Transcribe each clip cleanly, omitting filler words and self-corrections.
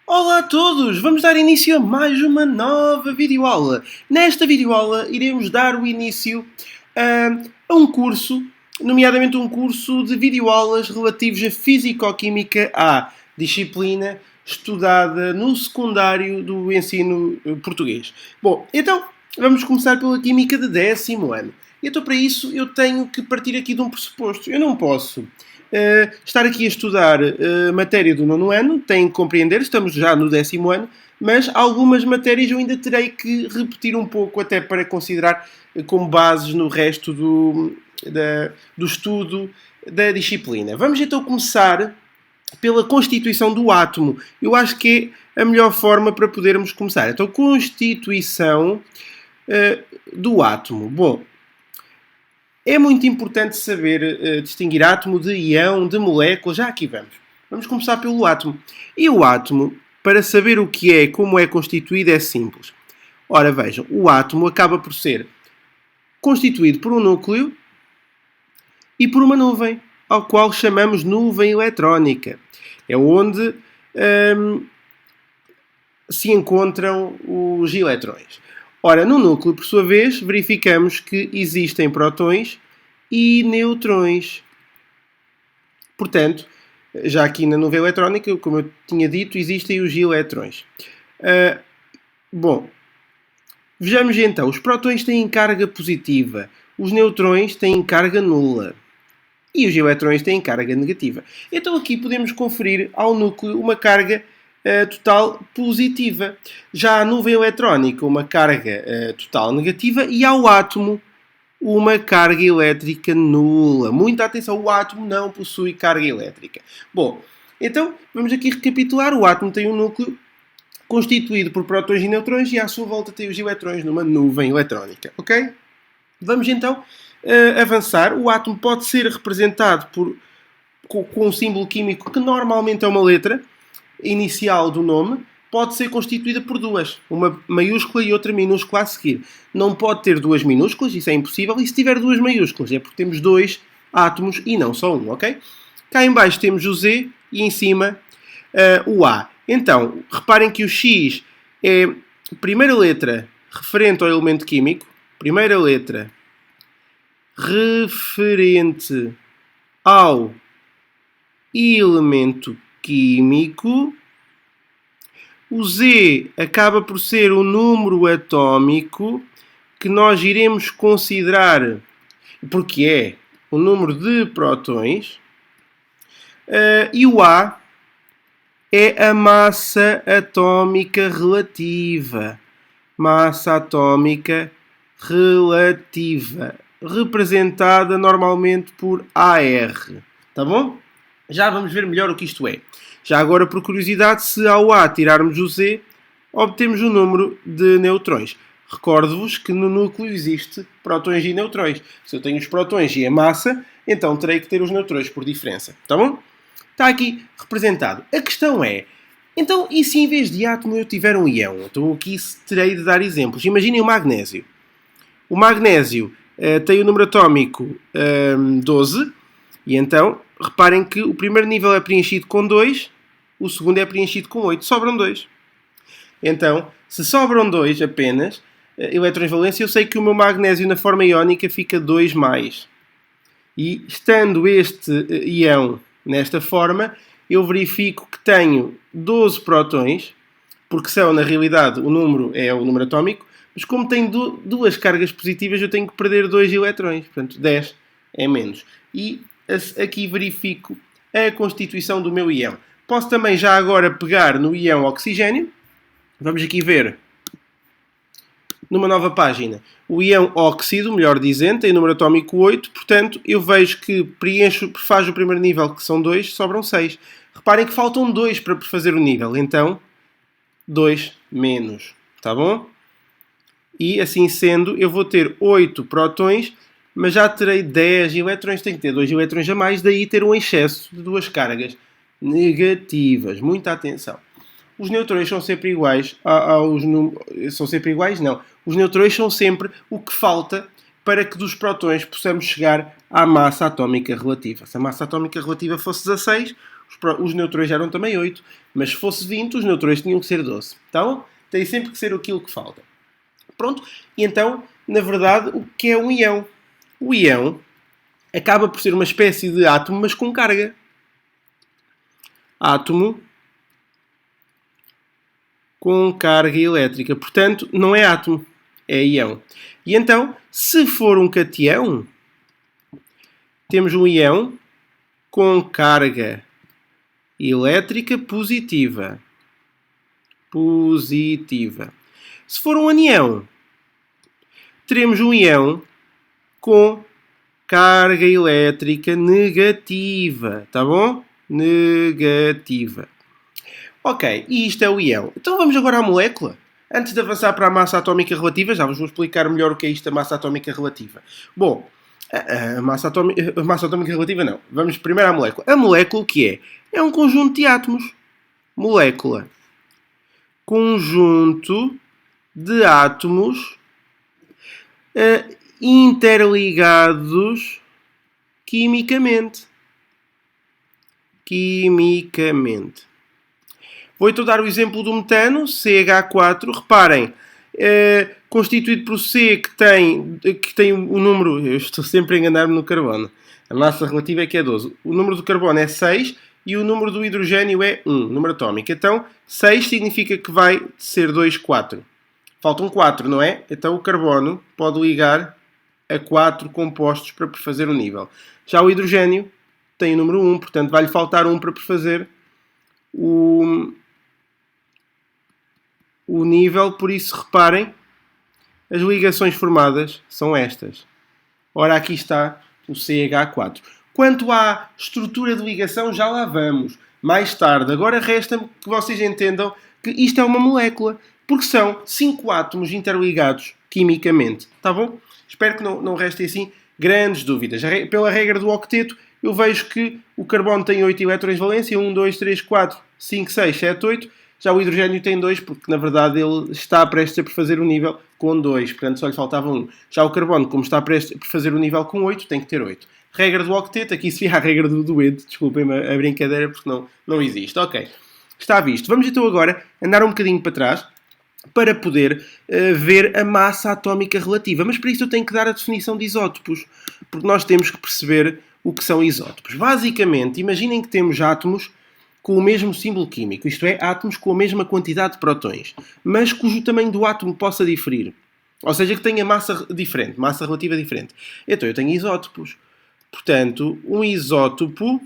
Olá a todos! Vamos dar início a mais uma nova videoaula. Nesta videoaula iremos dar o início a um curso, nomeadamente um curso de videoaulas relativos a Físico-Química A, disciplina estudada no secundário do ensino português. Bom, então vamos começar pela Química de 10º ano. Então para isso eu tenho que partir aqui de um pressuposto. Eu não posso estar aqui a estudar matéria do 9º ano, tem que compreender, estamos já no 10º ano, mas algumas matérias eu ainda terei que repetir um pouco, até para considerar como bases no resto do estudo da disciplina. Vamos então começar pela constituição do átomo. Eu acho que é a melhor forma para podermos começar. Então, constituição do átomo. Bom, é muito importante saber distinguir átomo de íon, de molécula. Já aqui vamos. Vamos começar pelo átomo. E o átomo, para saber o que é e como é constituído, é simples. Ora, vejam, o átomo acaba por ser constituído por um núcleo e por uma nuvem, ao qual chamamos nuvem eletrónica. É onde se encontram os eletrões. Ora, no núcleo, por sua vez, verificamos que existem prótons e neutrões. Portanto, já aqui na nuvem eletrónica, como eu tinha dito, existem os eletrões. Bom, vejamos então. Os prótons têm carga positiva, os neutrões têm carga nula e os eletrões têm carga negativa. Então aqui podemos conferir ao núcleo uma carga total positiva. Já a nuvem eletrónica, uma carga total negativa, e ao átomo, uma carga elétrica nula. Muita atenção, o átomo não possui carga elétrica. Bom, então vamos aqui recapitular. O átomo tem um núcleo constituído por prótons e neutrões e à sua volta tem os eletrões numa nuvem eletrónica. Ok? Vamos então avançar. O átomo pode ser representado com um símbolo químico que normalmente é uma letra inicial do nome, pode ser constituída por duas, uma maiúscula e outra minúscula a seguir. Não pode ter duas minúsculas, isso é impossível, e se tiver duas maiúsculas é porque temos dois átomos e não só um, ok? Cá em baixo temos o Z e em cima o A. Então, reparem que o X é a primeira letra referente ao elemento químico, primeira letra referente ao elemento químico. O Z acaba por ser o número atómico que nós iremos considerar, porque é o número de prótons, e o A é a massa atómica relativa. Massa atómica relativa, representada normalmente por AR. Tá bom? Já vamos ver melhor o que isto é. Já agora, por curiosidade, se ao A tirarmos o Z, obtemos o número de neutrões. Recordo-vos que no núcleo existe prótons e neutrões. Se eu tenho os prótons e a massa, então terei que ter os neutrões por diferença. Tá bom? Está aqui representado. A questão é, então, e se em vez de átomo eu tiver um íon? Então aqui terei de dar exemplos. Imaginem o magnésio. O magnésio tem o número atómico 12, e então, reparem que o primeiro nível é preenchido com 2, o segundo é preenchido com 8. Sobram 2. Então, se sobram 2 apenas, eletrões valência, eu sei que o meu magnésio na forma iónica fica 2+. E estando este íon nesta forma, eu verifico que tenho 12 prótons, porque são, na realidade, o número é o número atómico, mas como tenho duas cargas positivas, eu tenho que perder 2 eletrões. Portanto, 10 é menos. E aqui verifico a constituição do meu íon. Posso também já agora pegar no íon oxigênio. Vamos aqui ver numa nova página. O íon óxido, melhor dizendo, tem o número atómico 8, portanto eu vejo que faz o primeiro nível, que são 2, sobram 6. Reparem que faltam 2 para fazer o nível, então 2 menos, tá bom? E assim sendo, eu vou ter 8 prótons, mas já terei 10 eletrões, tenho que ter 2 eletrões a mais, daí ter um excesso de 2 cargas negativas. Muita atenção. Os neutrões são sempre iguais são sempre iguais? Não. Os neutrões são sempre o que falta para que dos prótons possamos chegar à massa atómica relativa. Se a massa atómica relativa fosse 16, os neutrões eram também 8, mas se fosse 20, os neutrões tinham que ser 12. Então, tem sempre que ser aquilo que falta. Pronto, e então, na verdade, o que é um íon? O íon acaba por ser uma espécie de átomo, mas com carga. Átomo com carga elétrica. Portanto, não é átomo, é íon. E então, se for um cationo, temos um íon com carga elétrica positiva. Positiva. Se for um anião, teremos um íon com carga elétrica negativa. Tá bom? Negativa. Ok, e isto é o íon. Então vamos agora à molécula. Antes de avançar para a massa atómica relativa, já vos vou explicar melhor o que é isto, a massa atómica relativa. Bom, a massa atómica relativa não. Vamos primeiro à molécula. A molécula o que é? É um conjunto de átomos. Molécula. Conjunto de átomos interligados quimicamente. Quimicamente. Vou então dar o exemplo do metano, CH4. Reparem, constituído por C que tem o número... Eu estou sempre a enganar-me no carbono. A massa relativa é que é 12. O número do carbono é 6 e o número do hidrogênio é 1, número atómico. Então, 6 significa que vai ser 2, 4. Faltam 4, não é? Então o carbono pode ligar a 4 compostos para prefazer o nível. Já o hidrogênio tem o número 1, portanto vai-lhe faltar 1 para prefazer o nível. Por isso, reparem, as ligações formadas são estas. Ora, aqui está o CH4. Quanto à estrutura de ligação, já lá vamos. Mais tarde. Agora resta-me que vocês entendam que isto é uma molécula. Porque são 5 átomos interligados quimicamente. Tá bom? Espero que não restem assim grandes dúvidas. Pela regra do octeto, eu vejo que o carbono tem 8 eletrões de valência. 1, 2, 3, 4, 5, 6, 7, 8. Já o hidrogênio tem 2, porque na verdade ele está prestes a prefazer o nível com 2. Portanto, só lhe faltava 1. Já o carbono, como está prestes a prefazer o nível com 8, tem que ter 8. Regra do octeto, aqui se vê a regra do dueto. Desculpem-me a brincadeira, porque não existe. Ok, está visto. Vamos então agora andar um bocadinho para trás para poder ver a massa atómica relativa. Mas para isso eu tenho que dar a definição de isótopos, porque nós temos que perceber o que são isótopos. Basicamente, imaginem que temos átomos com o mesmo símbolo químico, isto é, átomos com a mesma quantidade de prótons, mas cujo tamanho do átomo possa diferir. Ou seja, que tenha massa diferente, massa relativa diferente. Então eu tenho isótopos. Portanto, um isótopo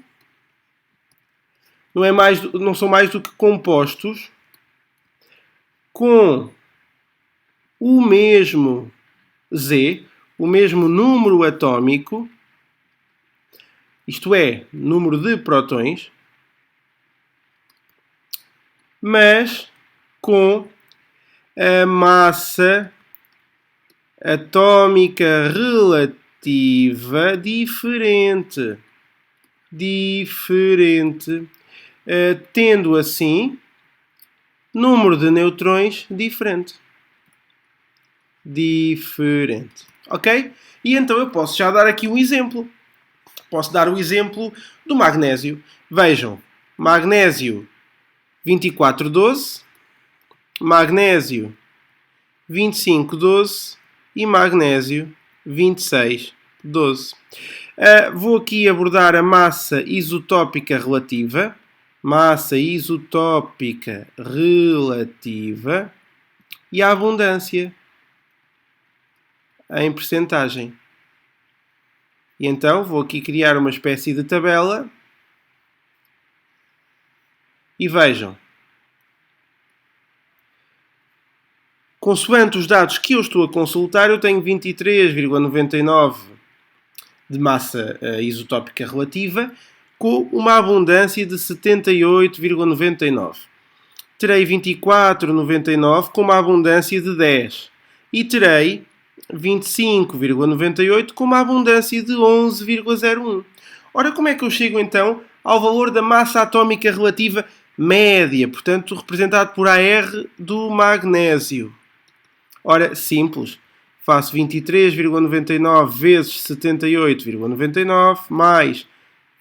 não são mais do que compostos com o mesmo Z, o mesmo número atómico, isto é, número de prótons, mas com a massa atómica relativa diferente. Tendo assim número de neutrões diferente. Ok? E então eu posso já dar aqui um exemplo. Posso dar o exemplo do magnésio. Vejam, magnésio 2412, magnésio 2512 e magnésio 2612. Vou aqui abordar a massa isotópica relativa. Massa isotópica relativa e a abundância em percentagem. E então vou aqui criar uma espécie de tabela e vejam. Consoante os dados que eu estou a consultar, eu tenho 23,99 de massa isotópica relativa, com uma abundância de 78,99. Terei 24,99 com uma abundância de 10. E terei 25,98 com uma abundância de 11,01. Ora, como é que eu chego então ao valor da massa atómica relativa média, portanto representado por AR do magnésio? Ora, simples. Faço 23,99 vezes 78,99 mais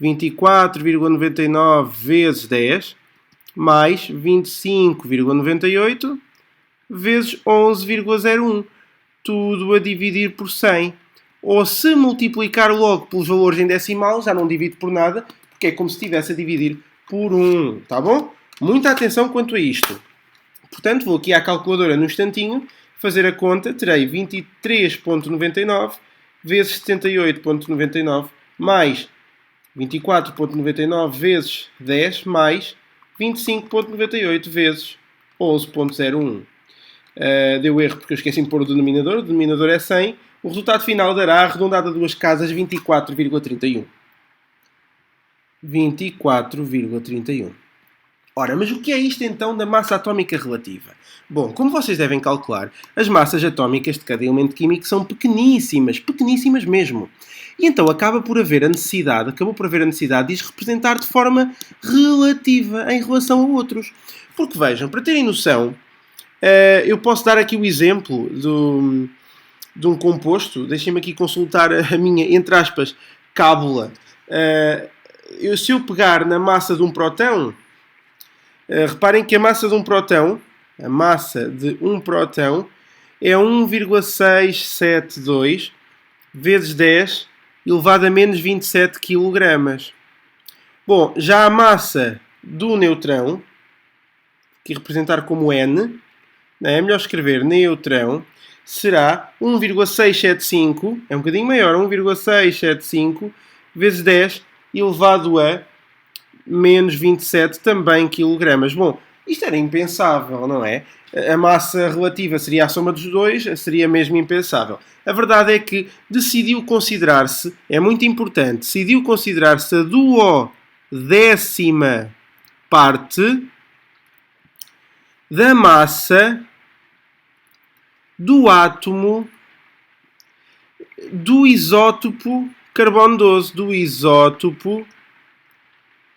24,99 vezes 10 mais 25,98 vezes 11,01. Tudo a dividir por 100. Ou se multiplicar logo pelos valores em decimal, já não divido por nada, porque é como se estivesse a dividir por 1. Tá bom? Muita atenção quanto a isto. Portanto, vou aqui à calculadora no instantinho, fazer a conta. Terei 23,99 vezes 78,99 mais 24,99 vezes 10 mais 25,98 vezes 11,01. Deu erro porque eu esqueci de pôr o denominador. O denominador é 100. O resultado final dará, arredondado a duas casas, 24,31. 24,31. Ora, mas o que é isto então da massa atómica relativa? Bom, como vocês devem calcular, as massas atómicas de cada elemento químico são pequeníssimas, pequeníssimas mesmo. E então acabou por haver a necessidade de as representar de forma relativa em relação a outros. Porque vejam, para terem noção, eu posso dar aqui o exemplo de um composto. Deixem-me aqui consultar a minha, entre aspas, cábula. Se eu pegar na massa de um próton, reparem que a massa de um próton é 1,672 vezes 10 elevado a menos 27 kg. Bom, já a massa do neutrão, que representar como N, é melhor escrever neutrão, será 1,675, é um bocadinho maior, 1,675 vezes 10 elevado a menos 27 também kg. Bom, isto era impensável, não é? A massa relativa seria a soma dos dois, seria mesmo impensável. A verdade é que decidiu considerar-se, é muito importante, decidiu considerar-se a duodécima parte da massa do átomo do isótopo carbono 12,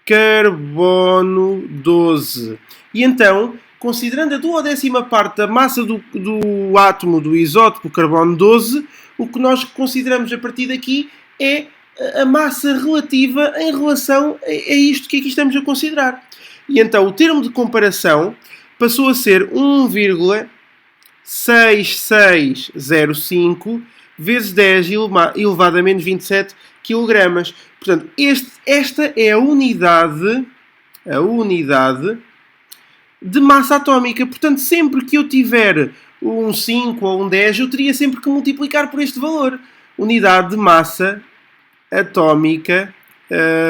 carbono 12. E então, considerando a duodécima parte da massa do átomo do isótopo carbono 12, o que nós consideramos a partir daqui é a massa relativa em relação a isto que aqui estamos a considerar. E então, o termo de comparação passou a ser 1,6605 vezes 10 elevado a menos 27 kg. Portanto, esta é a unidade de massa atómica. Portanto, sempre que eu tiver um 5 ou um 10, eu teria sempre que multiplicar por este valor. Unidade de massa atómica,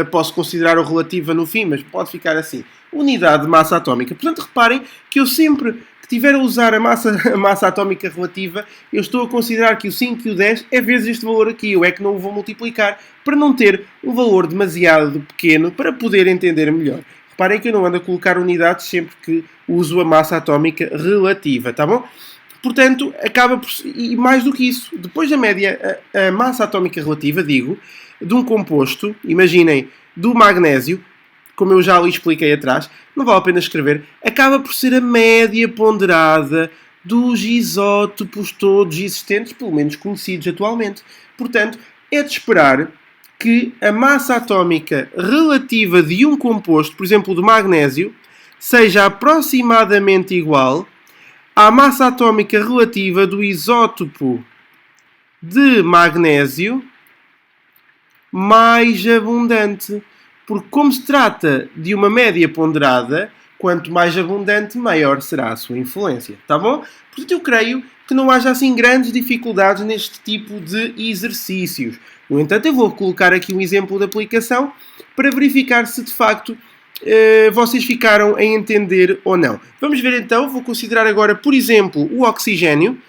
posso considerar o relativa no fim, mas pode ficar assim. Unidade de massa atómica. Portanto, reparem que eu sempre que tiver a usar a massa atómica relativa, eu estou a considerar que o 5 e o 10 é vezes este valor aqui. Eu é que não o vou multiplicar para não ter um valor demasiado pequeno para poder entender melhor. Reparem que eu não ando a colocar unidades sempre que uso a massa atómica relativa, tá bom? Portanto, acaba por... E mais do que isso, depois da média, a massa atómica relativa, digo, de um composto, imaginem, do magnésio, como eu já lhe expliquei atrás, não vale a pena escrever, acaba por ser a média ponderada dos isótopos todos existentes, pelo menos conhecidos atualmente. Portanto, é de esperar que a massa atómica relativa de um composto, por exemplo, do magnésio, seja aproximadamente igual à massa atómica relativa do isótopo de magnésio mais abundante. Porque como se trata de uma média ponderada, quanto mais abundante, maior será a sua influência. Tá bom? Portanto, eu creio que não haja assim grandes dificuldades neste tipo de exercícios. No entanto, eu vou colocar aqui um exemplo de aplicação para verificar se de facto vocês ficaram a entender ou não. Vamos ver então, vou considerar agora, por exemplo, o oxigênio.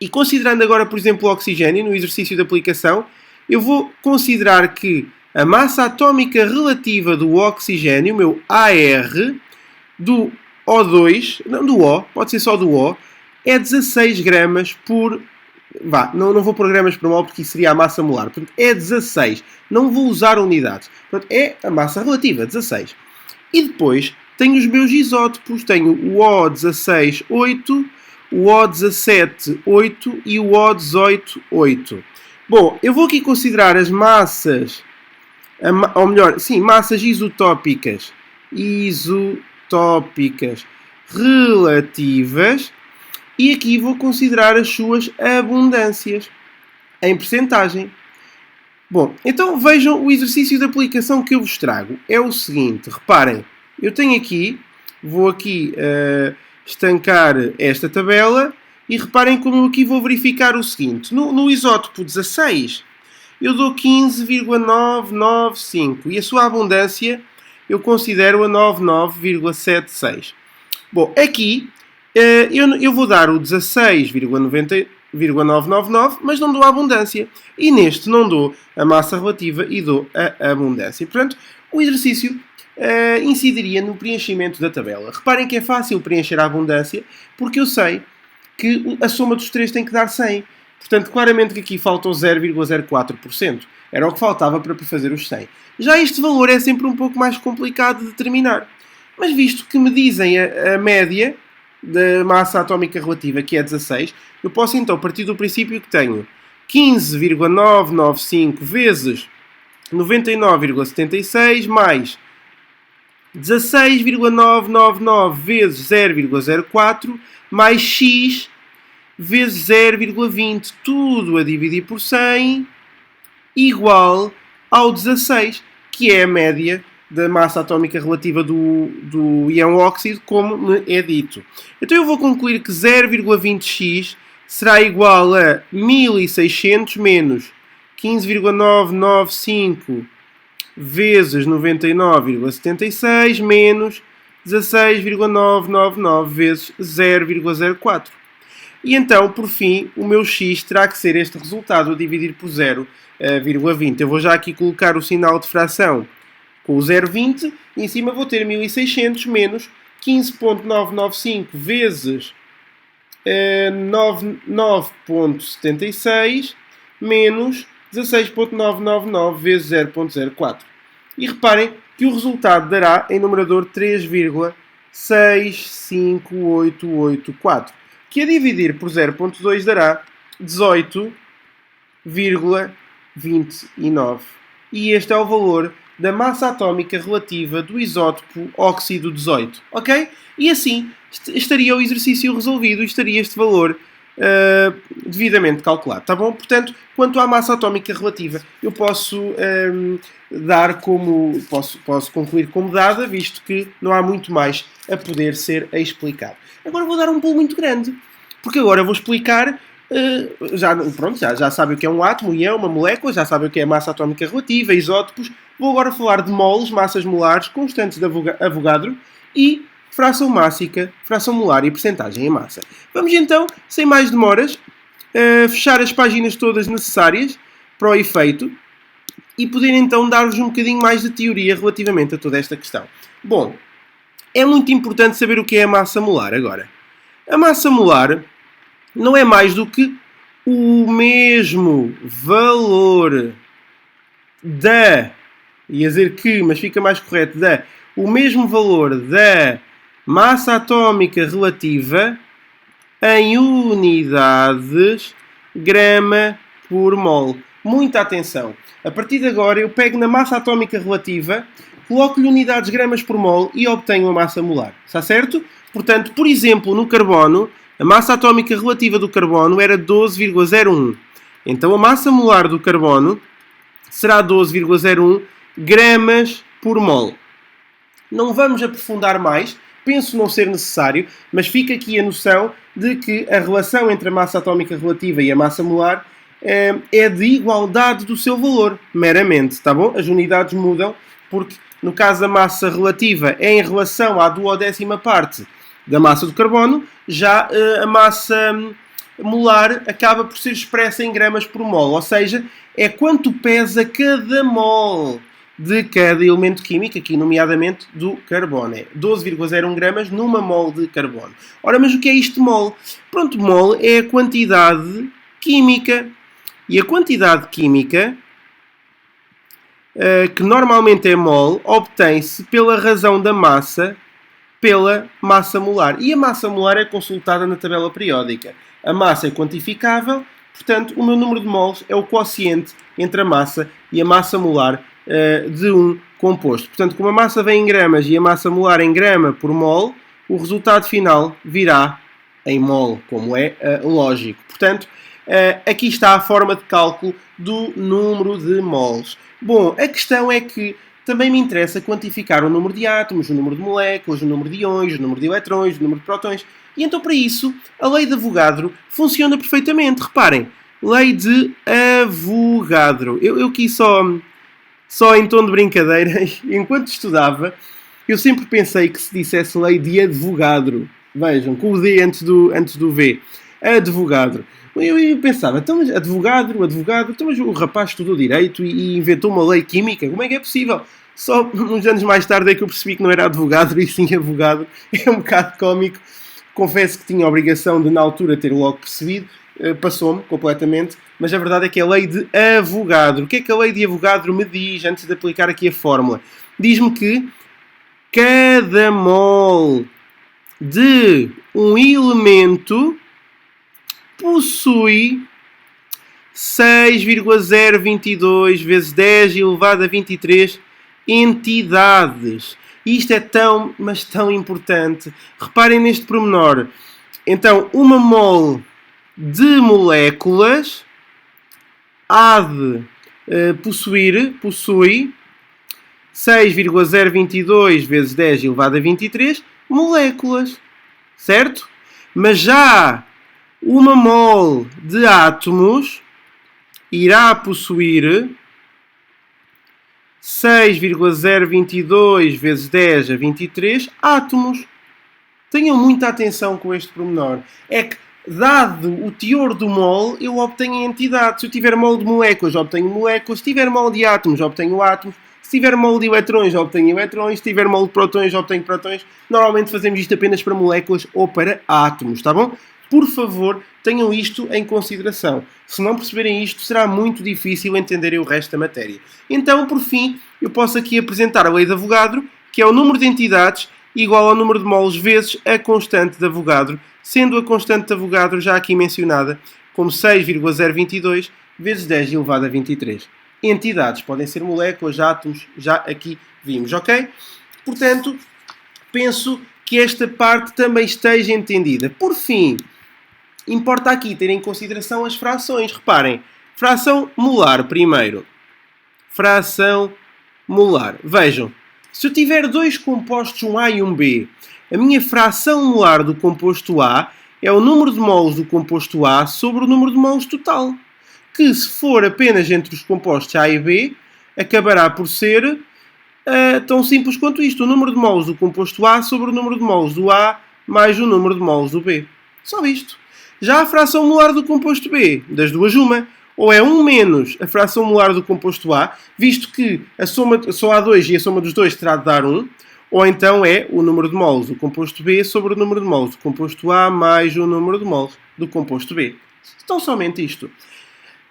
E considerando agora, por exemplo, o oxigênio no exercício de aplicação, eu vou considerar que a massa atómica relativa do oxigênio, meu AR, do O2, não do O, pode ser só do O, é 16 gramas por... não vou pôr gramas por mol porque isso seria a massa molar. Portanto, é 16. Não vou usar unidades. Portanto, é a massa relativa, 16. E depois tenho os meus isótopos. Tenho o O16, 8, o O17, 8 e o O18, 8. Bom, eu vou aqui considerar as massas ou melhor, sim, massas isotópicas relativas, e aqui vou considerar as suas abundâncias em percentagem. Bom, então vejam o exercício de aplicação que eu vos trago. É o seguinte, reparem, eu tenho aqui, vou aqui estancar esta tabela e reparem como eu aqui vou verificar o seguinte. No isótopo 16, eu dou 15,995 e a sua abundância eu considero a 99,76. Bom, aqui eu vou dar o 16,999, mas não dou a abundância. E neste não dou a massa relativa e dou a abundância. Portanto, o exercício incidiria no preenchimento da tabela. Reparem que é fácil preencher a abundância, porque eu sei que a soma dos três tem que dar 100. Portanto, claramente que aqui falta o 0,04%. Era o que faltava para fazer os 100. Já este valor é sempre um pouco mais complicado de determinar. Mas visto que me dizem a média da massa atómica relativa, que é 16, eu posso então partir do princípio que tenho 15,995 vezes 99,76 mais 16,999 vezes 0,04 mais x vezes 0,20, tudo a dividir por 100, igual ao 16, que é a média da massa atómica relativa do íon óxido, como me é dito. Então eu vou concluir que 0,20x será igual a 1600 menos 15,995 vezes 99,76 menos 16,999 vezes 0,04. E então, por fim, o meu x terá que ser este resultado a dividir por 0,20. Eu vou já aqui colocar o sinal de fração com o 0,20 e em cima vou ter 1600 menos 15,995 vezes 9,976 menos 16,999 vezes 0,04. E reparem que o resultado dará em numerador 3,65884, que a dividir por 0,2 dará 18,29. E este é o valor da massa atómica relativa do isótopo óxido 18. Ok? E assim estaria o exercício resolvido e estaria este valor devidamente calculado. Tá bom? Portanto, quanto à massa atómica relativa, eu posso dar como... Posso concluir como dada, visto que não há muito mais a poder ser explicado. Agora vou dar um pulo muito grande, porque agora eu vou explicar... já sabe o que é um átomo, íon, uma molécula, já sabe o que é massa atómica relativa, isótopos. Vou agora falar de moles, massas molares, constantes de Avogadro e fração mássica, fração molar e percentagem em massa. Vamos então, sem mais demoras, fechar as páginas todas necessárias para o efeito e poder então dar-vos um bocadinho mais de teoria relativamente a toda esta questão. Bom, é muito importante saber o que é a massa molar agora. A massa molar não é mais do que o mesmo valor da, ia dizer que, mas fica mais correto, o mesmo valor da massa atómica relativa em unidades grama por mol. Muita atenção. A partir de agora eu pego na massa atómica relativa, coloco-lhe unidades gramas por mol e obtenho a massa molar. Está certo? Portanto, por exemplo, no carbono, a massa atómica relativa do carbono era 12,01. Então a massa molar do carbono será 12,01 gramas por mol. Não vamos aprofundar mais, penso não ser necessário, mas fica aqui a noção de que a relação entre a massa atómica relativa e a massa molar é de igualdade do seu valor, meramente, está bom? As unidades mudam, porque no caso da massa relativa é em relação à 12ª parte da massa do carbono, já a massa molar acaba por ser expressa em gramas por mol, ou seja, é quanto pesa cada mol de cada elemento químico, aqui nomeadamente do carbono. É 12,01 gramas numa mol de carbono. Ora, mas o que é isto de mol? Pronto, mol é a quantidade química. E a quantidade química, que normalmente é mol, obtém-se pela razão da massa, pela massa molar. E a massa molar é consultada na tabela periódica. A massa é quantificável, portanto, o meu número de mols é o quociente entre a massa e a massa molar de um composto. Portanto, como a massa vem em gramas e a massa molar em grama por mol, o resultado final virá em mol, como é lógico. Portanto, aqui está a forma de cálculo do número de mols. Bom, a questão é que também me interessa quantificar o número de átomos, o número de moléculas, o número de íons, o número de eletrões, o número de prótons. E então, para isso, a lei de Avogadro funciona perfeitamente. Reparem, lei de Avogadro. Eu quis só em tom de brincadeira, enquanto estudava, eu sempre pensei que se dissesse lei de Avogadro. Vejam, com o D antes do V. Advogadro. Eu pensava, então, mas advogado, então, mas o rapaz estudou Direito e inventou uma lei química, como é que é possível? Só uns anos mais tarde é que eu percebi que não era advogado e sim avogado. É um bocado cómico. Confesso que tinha a obrigação de, na altura, ter logo percebido. Passou-me completamente. Mas a verdade é que é a lei de Avogadro. O que é que a lei de Avogadro me diz antes de aplicar aqui a fórmula? Diz-me que cada mol de um elemento possui 6,022 vezes 10 elevado a 23 entidades. E isto é tão, mas tão importante. Reparem neste pormenor. Então, uma mol de moléculas há de possui 6,022 vezes 10 elevado a 23 moléculas. Certo? Mas já uma mol de átomos irá possuir 6,022 vezes 10 a 23 átomos. Tenham muita atenção com este pormenor. É que, dado o teor do mol, eu obtenho a entidade. Se eu tiver mol de moléculas, obtenho moléculas. Se tiver mol de átomos, obtenho átomos. Se tiver mol de eletrões, obtenho eletrões. Se tiver mol de prótons, obtenho prótons. Normalmente fazemos isto apenas para moléculas ou para átomos, tá bom? Por favor, tenham isto em consideração. Se não perceberem isto, será muito difícil entenderem o resto da matéria. Então, por fim, eu posso aqui apresentar a lei de Avogadro, que é o número de entidades igual ao número de moles vezes a constante de Avogadro, sendo a constante de Avogadro já aqui mencionada como 6,022 vezes 10 elevado a 23. Entidades podem ser moléculas, átomos, já aqui vimos, ok? Portanto, penso que esta parte também esteja entendida. Por fim, importa aqui ter em consideração as frações. Reparem, fração molar primeiro. Fração molar. Vejam, se eu tiver dois compostos, um A e um B, a minha fração molar do composto A é o número de moles do composto A sobre o número de moles total. Que, se for apenas entre os compostos A e B, acabará por ser tão simples quanto isto. O número de moles do composto A sobre o número de moles do A mais o número de moles do B. Só isto. Já a fração molar do composto B, das duas uma, ou é 1 menos a fração molar do composto A, visto que a soma só há 2 e a soma dos dois terá de dar 1, ou então é o número de moles do composto B sobre o número de moles do composto A mais o número de moles do composto B. Então somente isto.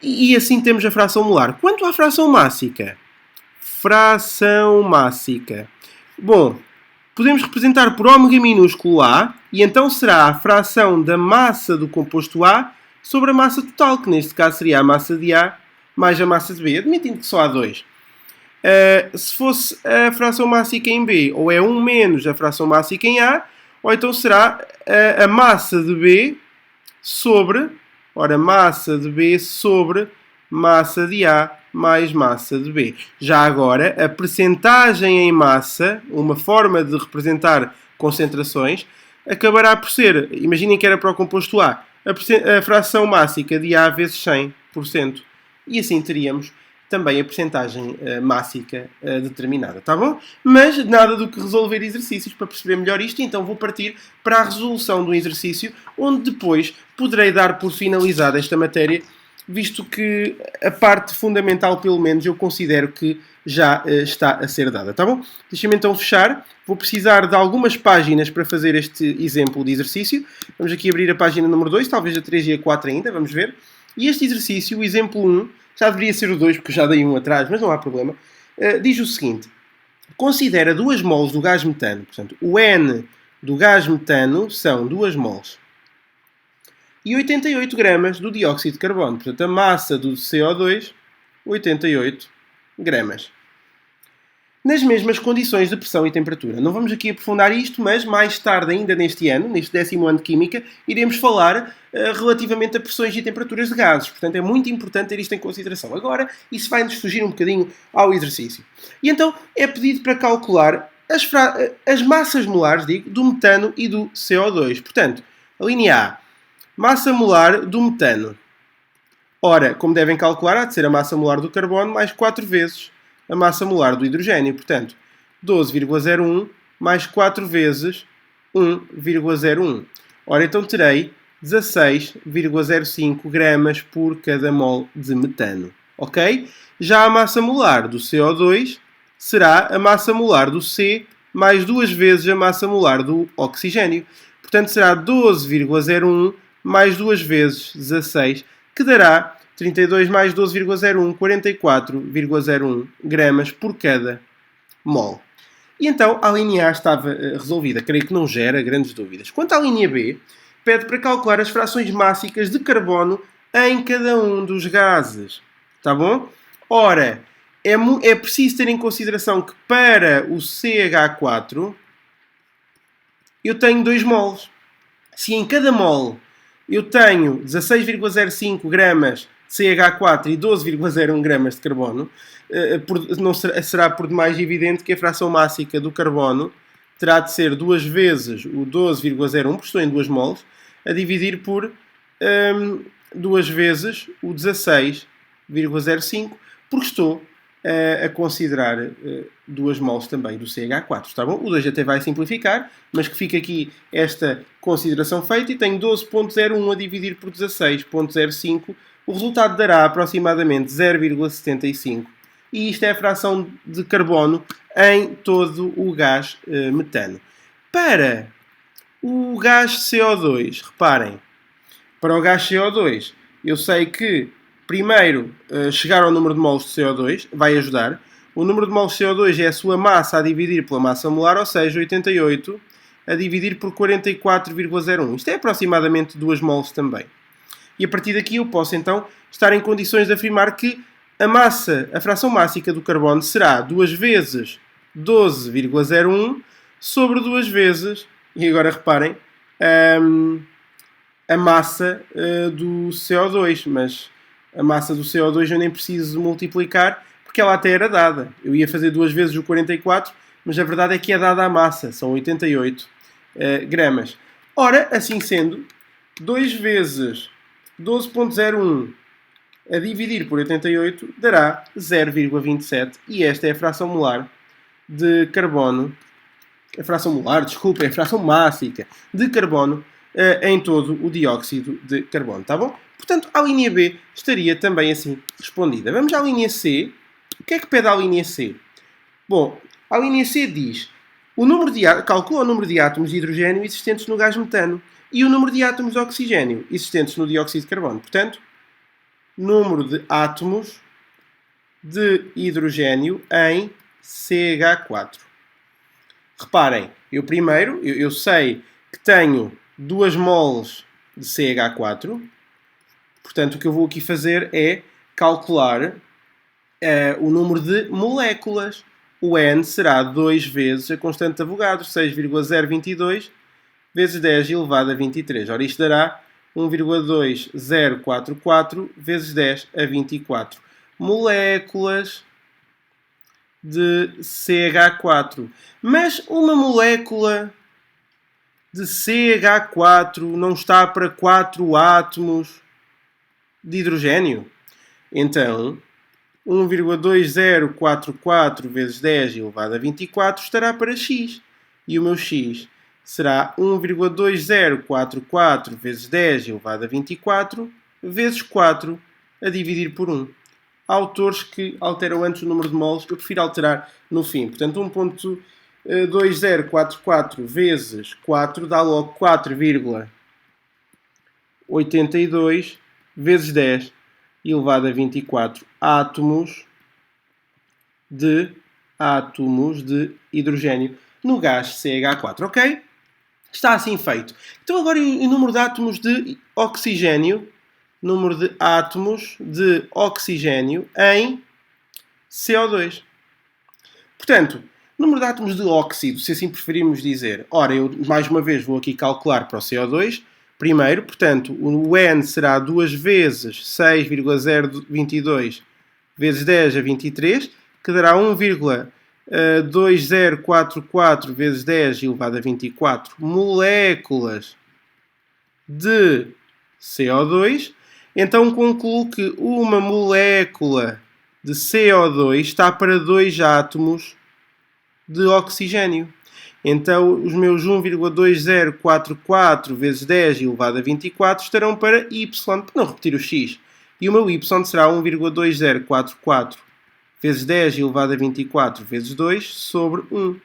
E assim temos a fração molar. Quanto à fração mássica? Fração mássica. Bom, podemos representar por ômega minúsculo A, e então será a fração da massa do composto A sobre a massa total, que neste caso seria a massa de A mais a massa de B, admitindo que só há 2. Se fosse a fração mássica em B, ou é 1 menos a fração mássica em A, ou então será a massa de B sobre, massa de B sobre massa de A mais massa de B. Já agora, a percentagem em massa, uma forma de representar concentrações, acabará por ser, imaginem que era para o composto A, a fração mássica de A vezes 100%. E assim teríamos também a percentagem mássica determinada, tá bom? Mas nada do que resolver exercícios para perceber melhor isto, então vou partir para a resolução do exercício, onde depois poderei dar por finalizada esta matéria, visto que a parte fundamental, pelo menos, eu considero que já está a ser dada, tá bom? Deixem-me então fechar. Vou precisar de algumas páginas para fazer este exemplo de exercício. Vamos aqui abrir a página número 2, talvez a 3 e a 4 ainda, vamos ver. E este exercício, o exemplo 1, já deveria ser o 2, porque eu já dei um atrás, mas não há problema, diz o seguinte: considera 2 moles do gás metano. Portanto, o N do gás metano são 2 moles. E 88 gramas do dióxido de carbono. Portanto, a massa do CO2, 88 gramas. nas mesmas condições de pressão e temperatura. Não vamos aqui aprofundar isto, mas mais tarde ainda neste ano, neste 10º ano de Química, iremos falar relativamente a pressões e temperaturas de gases. Portanto, é muito importante ter isto em consideração. Agora, isso vai-nos fugir um bocadinho ao exercício. E então, é pedido para calcular as massas molares, do metano e do CO2. Portanto, a linha A, massa molar do metano. Ora, como devem calcular, há de ser a massa molar do carbono mais 4 vezes a massa molar do hidrogênio. Portanto, 12,01 mais 4 vezes 1,01. Ora, então terei 16,05 gramas por cada mol de metano. Ok? Já a massa molar do CO2 será a massa molar do C mais 2 vezes a massa molar do oxigênio. Portanto, será 12,01 mais 2 vezes 16, que dará 32 mais 12,01, 44,01 gramas por cada mol. E então a linha A estava resolvida. Creio que não gera grandes dúvidas. Quanto à linha B, pede para calcular as frações mássicas de carbono em cada um dos gases. Está bom? Ora, é preciso ter em consideração que para o CH4 eu tenho 2 mols. Se em cada mol eu tenho 16,05 gramas de CH4 e 12,01 gramas de carbono, não será por demais evidente que a fração mássica do carbono terá de ser 2 vezes o 12,01, porque estou em 2 mols, a dividir por 2 vezes o 16,05, porque estou a considerar 2 mols também do CH4, está bom? O 2 até vai simplificar, mas que fica aqui esta consideração feita e tenho 12,01 a dividir por 16,05, o resultado dará aproximadamente 0,75 e isto é a fração de carbono em todo o gás metano. Para o gás CO2, reparem, para o gás CO2 eu sei que primeiro, chegar ao número de mols de CO2 vai ajudar. O número de mols de CO2 é a sua massa a dividir pela massa molar, ou seja, 88 a dividir por 44,01. Isto é aproximadamente 2 mols também. E a partir daqui eu posso então estar em condições de afirmar que a fração mássica do carbono será 2 vezes 12,01 sobre 2 vezes, e agora reparem, a massa do CO2, mas a massa do CO2 eu nem preciso multiplicar porque ela até era dada. Eu ia fazer 2 vezes o 44, mas a verdade é que é dada a massa, são 88 gramas. Ora, assim sendo, 2 vezes 12,01 a dividir por 88 dará 0,27 e esta é a fração molar de carbono, a fração mássica de carbono em todo o dióxido de carbono, tá bom? Portanto, a linha B estaria também assim respondida. Vamos à linha C. O que é que pede a linha C? Bom, a linha C diz calcula o número de átomos de hidrogênio existentes no gás metano e o número de átomos de oxigênio existentes no dióxido de carbono. Portanto, número de átomos de hidrogênio em CH4. Reparem, eu sei que tenho 2 mols de CH4. Portanto, o que eu vou aqui fazer é calcular o número de moléculas. O N será 2 vezes a constante de Avogadro, 6,022 vezes 10 elevado a 23. Ora, isto dará 1,2044 vezes 10 a 24 moléculas de CH4. Mas uma molécula de CH4 não está para 4 átomos de hidrogênio? Então, 1,2044 vezes 10 elevado a 24 estará para x. E o meu x será 1,2044 vezes 10 elevado a 24 vezes 4 a dividir por 1. Há autores que alteram antes o número de mols, eu prefiro alterar no fim. Portanto, 1,2044 vezes 4 dá logo 4,82 vezes 10 elevado a 24 átomos de hidrogênio no gás CH4, ok? Está assim feito. Então agora o número de átomos de oxigênio, em CO2. Portanto, número de átomos de óxido, se assim preferirmos dizer. Ora, eu mais uma vez vou aqui calcular para o CO2. Primeiro, portanto, o N será 2 vezes 6,022 vezes 10 a 23, que dará 1,2044 vezes 10 elevado a 24 moléculas de CO2. Então concluo que uma molécula de CO2 está para 2 átomos de oxigênio. Então os meus 1,2044 vezes 10 elevado a 24 estarão para Y, para não repetir o X. E o meu Y será 1,2044 vezes 10 elevado a 24 vezes 2 sobre 1.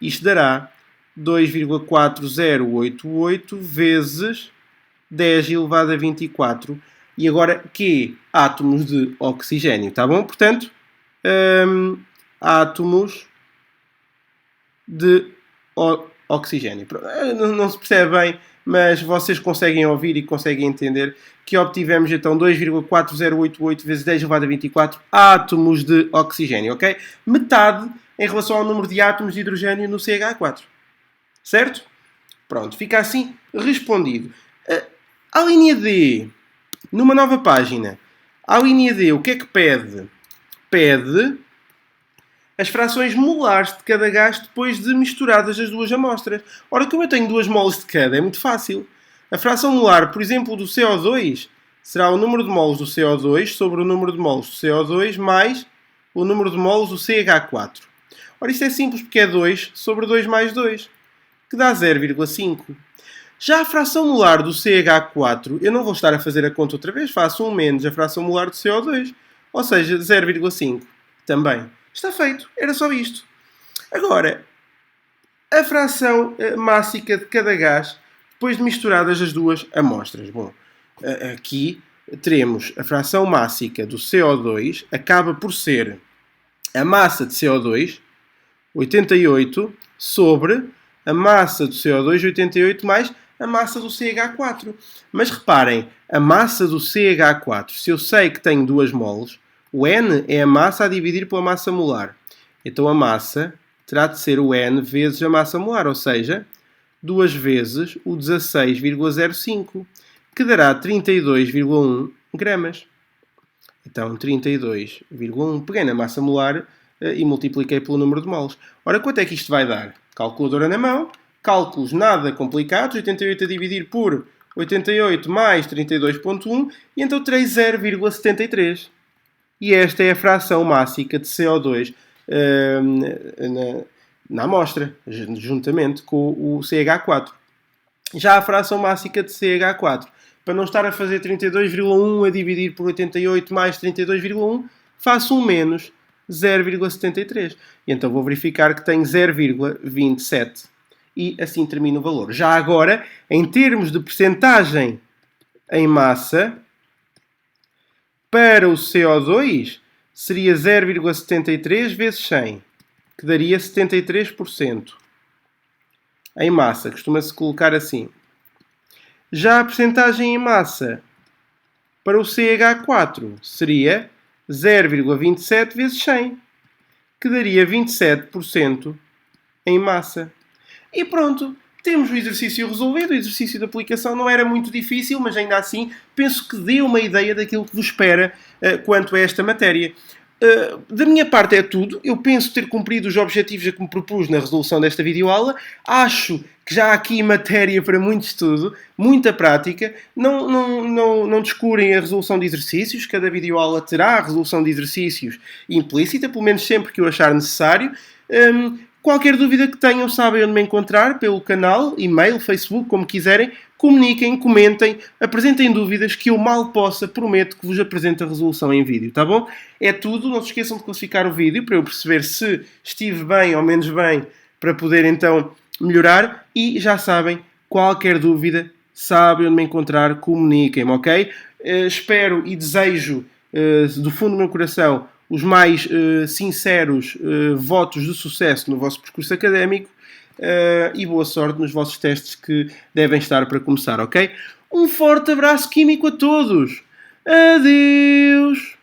Isto dará 2,4088 vezes 10 elevado a 24. E agora Q, átomos de oxigênio, tá bom? Portanto, átomos de oxigênio. Não se percebe bem, mas vocês conseguem ouvir e conseguem entender que obtivemos então 2,4088 vezes 10 elevado a 24 átomos de oxigênio, ok? Metade em relação ao número de átomos de hidrogênio no CH4. Certo? Pronto, fica assim respondido. A linha D, numa nova página, a linha D, o que é que pede? Pede as frações molares de cada gás depois de misturadas as duas amostras. Ora, como eu tenho 2 moles de cada, é muito fácil. A fração molar, por exemplo, do CO2 será o número de moles do CO2 sobre o número de moles do CO2 mais o número de moles do CH4. Ora, isto é simples porque é 2 sobre 2 mais 2, que dá 0,5. Já a fração molar do CH4, eu não vou estar a fazer a conta outra vez, faço 1 menos a fração molar do CO2, ou seja, 0,5 também. Está feito, era só isto. Agora, a fração mássica de cada gás, depois de misturadas as duas amostras. Bom, aqui teremos a fração mássica do CO2, acaba por ser a massa de CO2, 88, sobre a massa do CO2, 88, mais a massa do CH4. Mas reparem, a massa do CH4, se eu sei que tenho 2 moles, o N é a massa a dividir pela massa molar. Então a massa terá de ser o N vezes a massa molar, ou seja, 2 vezes o 16,05, que dará 32,1 gramas. Então 32,1, peguei na massa molar e multipliquei pelo número de moles. Ora, quanto é que isto vai dar? Calculadora na mão, cálculos nada complicados, 88 a dividir por 88 mais 32,1, e então terei 0,73. E esta é a fração mássica de CO2 na amostra, juntamente com o CH4. Já a fração mássica de CH4, para não estar a fazer 32,1 a dividir por 88 mais 32,1, faço 1 menos 0,73. E então vou verificar que tenho 0,27. E assim termina o valor. Já agora, em termos de percentagem em massa, para o CO2 seria 0,73 vezes 100, que daria 73%. Em massa, costuma-se colocar assim. Já a percentagem em massa para o CH4 seria 0,27 vezes 100, que daria 27% em massa. E pronto, temos o exercício resolvido. O exercício de aplicação não era muito difícil, mas ainda assim penso que deu uma ideia daquilo que vos espera quanto a esta matéria. Da minha parte é tudo. Eu penso ter cumprido os objetivos a que me propus na resolução desta videoaula. Acho que já há aqui matéria para muito estudo, muita prática. Não descurem a resolução de exercícios. Cada videoaula terá a resolução de exercícios implícita, pelo menos sempre que eu achar necessário. Qualquer dúvida que tenham, sabem onde me encontrar, pelo canal, e-mail, Facebook, como quiserem. Comuniquem, comentem, apresentem dúvidas que eu mal possa, prometo que vos apresento a resolução em vídeo, tá bom? É tudo, não se esqueçam de classificar o vídeo para eu perceber se estive bem ou menos bem, para poder então melhorar. E já sabem, qualquer dúvida, sabem onde me encontrar, comuniquem-me, ok? Espero e desejo do fundo do meu coração os mais sinceros votos de sucesso no vosso percurso académico e boa sorte nos vossos testes que devem estar para começar, ok? Um forte abraço químico a todos! Adeus!